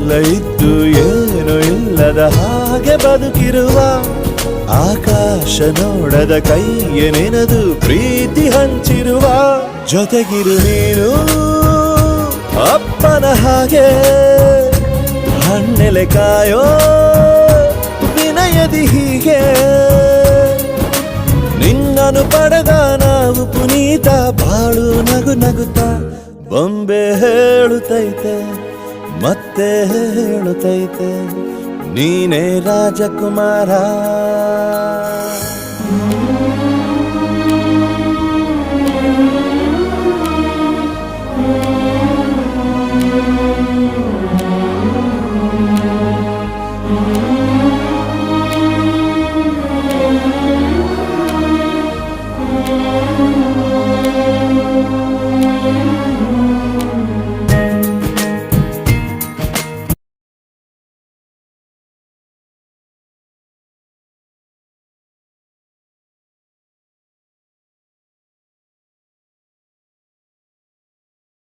ಎಲ್ಲ ಇದ್ದು ಏನು ಇಲ್ಲದ ಹಾಗೆ ಬದುಕಿರುವ ಆಕಾಶ ನೋಡದ ಕೈಯ ನೆನೆದು ಪ್ರೀತಿ ಹಂಚಿರುವ ಜೊತೆಗಿರು ನೀನು ಅಪ್ಪನ ಹಾಗೆ ಹಣ್ಣೆಲೆ ಕಾಯೋ ವಿನಯದಿ ಹೀಗೆ ನಿನ್ನನು ಪಡೆದ ನಾವು ಪುನೀತ ಬಾಳು ನಗು ನಗುತ್ತಾ ಬೊಂಬೆ ಹೇಳುತ್ತೈತೆ ಮತ್ತೆ ಹೇಳುತ್ತೈತೆ ನೀನೇ ರಾಜಕುಮಾರ.